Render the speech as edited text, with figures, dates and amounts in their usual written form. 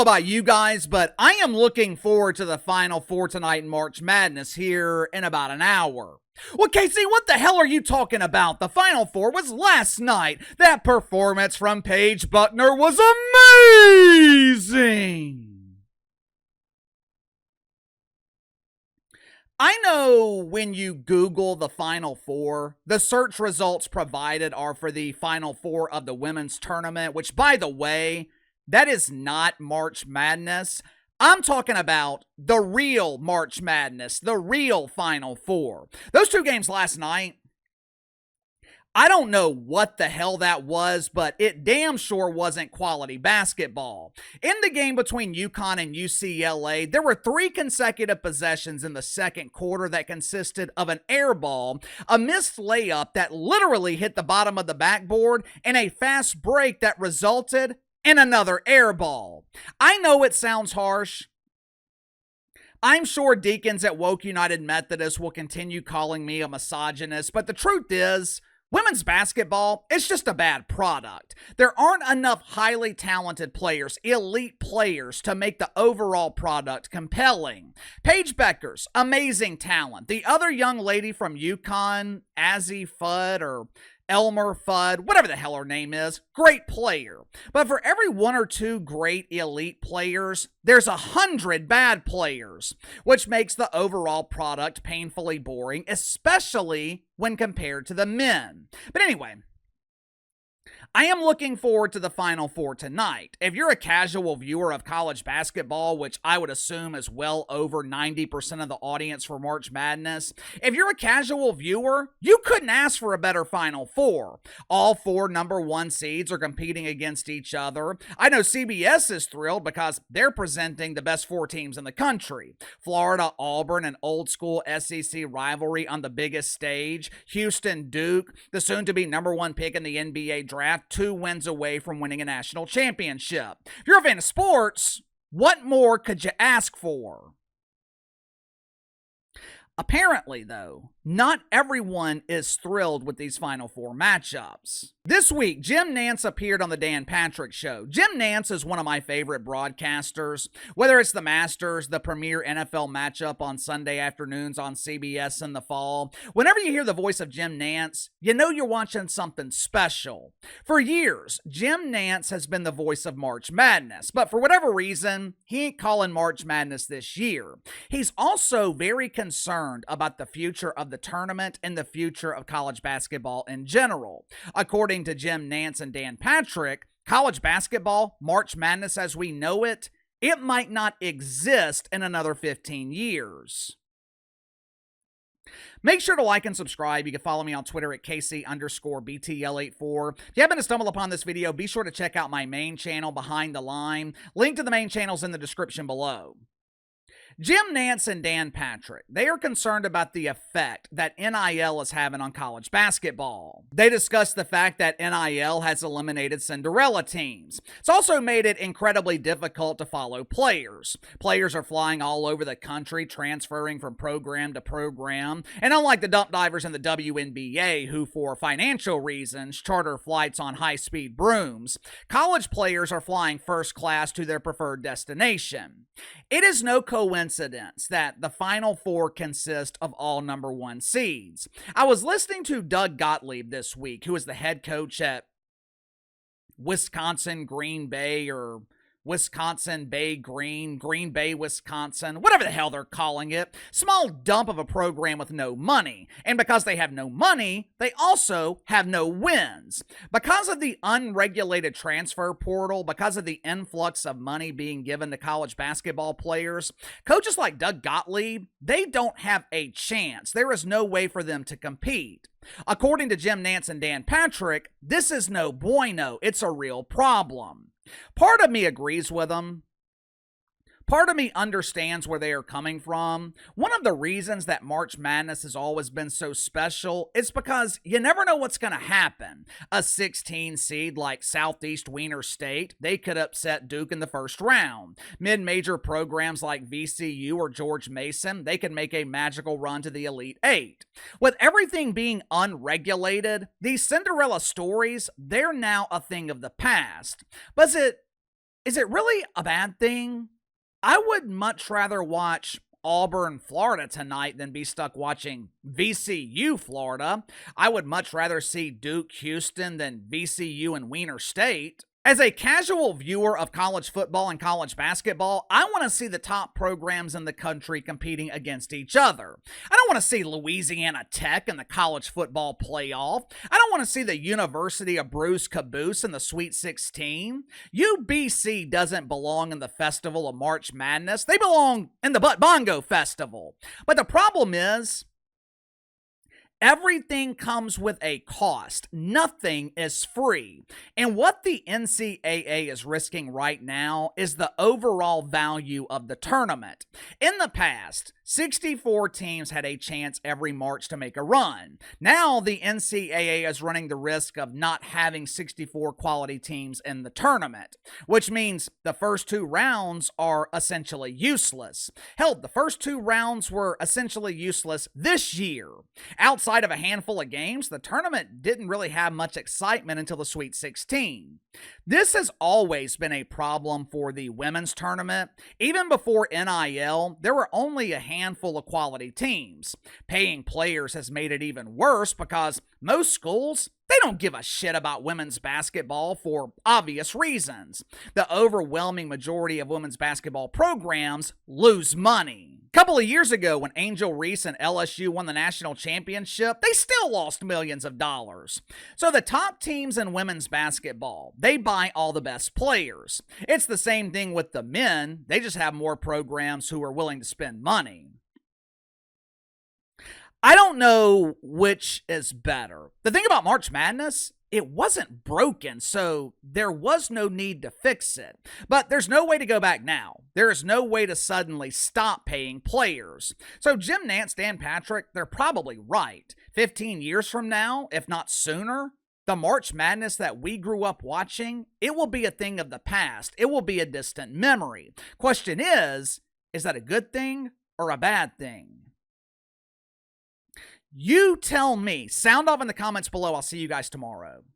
know about you guys, but I am looking forward to the Final Four tonight in March Madness here in about an hour. Well, Casey, what the hell are you talking about? The Final Four was last night. That performance from Paige Buckner was amazing. I know when you Google the Final Four, the search results provided are for the Final Four of the women's tournament, which, by the way, that is not March Madness. I'm talking about the real March Madness, the real Final Four. Those two games last night, I don't know what the hell that was, but it damn sure wasn't quality basketball. In the game between UConn and UCLA, there were 3 consecutive possessions in the second quarter that consisted of an air ball, a missed layup that literally hit the bottom of the backboard, and a fast break that resulted in another air ball. I know it sounds harsh. I'm sure deacons at Woke United Methodist will continue calling me a misogynist, but the truth is, women's basketball is just a bad product. There aren't enough highly talented players, elite players, to make the overall product compelling. Paige Buckner's amazing talent. The other young lady from UConn, Azzy Fudd or Elmer Fudd, whatever the hell her name is, great player. But for every 1 or 2 great elite players, there's 100 bad players, which makes the overall product painfully boring, especially when compared to the men. But anyway, I am looking forward to the Final Four tonight. If you're a casual viewer of college basketball, which I would assume is well over 90% of the audience for March Madness, if you're a casual viewer, you couldn't ask for a better Final Four. All 4 number 1 seeds are competing against each other. I know CBS is thrilled because they're presenting the best 4 teams in the country. Florida, Auburn, an old school SEC rivalry on the biggest stage. Houston, Duke, the soon-to-be number 1 pick in the NBA draft, 2 wins away from winning a national championship. If you're a fan of sports, what more could you ask for? Apparently, though, not everyone is thrilled with these Final Four matchups. This week, Jim Nantz appeared on the Dan Patrick Show. Jim Nantz is one of my favorite broadcasters. Whether it's the Masters, the premier NFL matchup on Sunday afternoons on CBS in the fall, whenever you hear the voice of Jim Nantz, you know you're watching something special. For years, Jim Nantz has been the voice of March Madness, but for whatever reason, he ain't calling March Madness this year. He's also very concerned about the future of the tournament and the future of college basketball in general. According to Jim Nantz and Dan Patrick, college basketball, March Madness as we know it, it might not exist in another 15 years. Make sure to like and subscribe. You can follow me on Twitter at KC_BTL84. If you happen to stumble upon this video, be sure to check out my main channel, Behind the Line. Link to the main channel's in the description below. Jim Nantz and Dan Patrick, they are concerned about the effect that NIL is having on college basketball. They discuss the fact that NIL has eliminated Cinderella teams. It's also made it incredibly difficult to follow players. Players are flying all over the country, transferring from program to program, and unlike the dump divers in the WNBA, who for financial reasons charter flights on high-speed brooms, college players are flying first class to their preferred destination. It is no coincidence that the Final Four consist of all number 1 seeds. I was listening to Doug Gottlieb this week, who is the head coach at Wisconsin Green Bay, or Wisconsin Bay Green Bay, Wisconsin, whatever the hell they're calling it. Small dump of a program with no money. And because they have no money, they also have no wins. Because of the unregulated transfer portal, because of the influx of money being given to college basketball players, coaches like Doug Gottlieb, they don't have a chance. There is no way for them to compete. According to Jim Nantz and Dan Patrick, this is no bueno. It's a real problem. Part of me agrees with them. Part of me understands where they are coming from. One of the reasons that March Madness has always been so special is because you never know what's going to happen. A 16 seed like Southeast Wiener State, they could upset Duke in the first round. Mid-major programs like VCU or George Mason, they could make a magical run to the Elite Eight. With everything being unregulated, these Cinderella stories, they're now a thing of the past. But Is it really a bad thing? I would much rather watch Auburn, Florida tonight than be stuck watching VCU, Florida. I would much rather see Duke, Houston than VCU and Wiener State. As a casual viewer of college football and college basketball, I want to see the top programs in the country competing against each other. I don't want to see Louisiana Tech in the college football playoff. I don't want to see the University of Bruce Caboose in the Sweet 16. UBC doesn't belong in the Festival of March Madness. They belong in the Butt Bongo Festival. But the problem is, everything comes with a cost. Nothing is free. And what the NCAA is risking right now is the overall value of the tournament. In the past, 64 teams had a chance every March to make a run. Now the NCAA is running the risk of not having 64 quality teams in the tournament, which means the first two rounds are essentially useless. Hell, the first two rounds were essentially useless this year. Outside of a handful of games, the tournament didn't really have much excitement until the Sweet 16. This has always been a problem for the women's tournament. Even before NIL, there were only a handful of quality teams. Paying players has made it even worse because most schools, they don't give a shit about women's basketball for obvious reasons. The overwhelming majority of women's basketball programs lose money. A couple of years ago, when Angel Reese and LSU won the national championship, they still lost millions of dollars. So the top teams in women's basketball, they buy all the best players. It's the same thing with the men. They just have more programs who are willing to spend money. I don't know which is better. The thing about March Madness, it wasn't broken, so there was no need to fix it. But there's no way to go back now. There is no way to suddenly stop paying players. So Jim Nantz, Dan Patrick, they're probably right. 15 years from now, if not sooner, the March Madness that we grew up watching, it will be a thing of the past. It will be a distant memory. Question is that a good thing or a bad thing? You tell me. Sound off in the comments below. I'll see you guys tomorrow.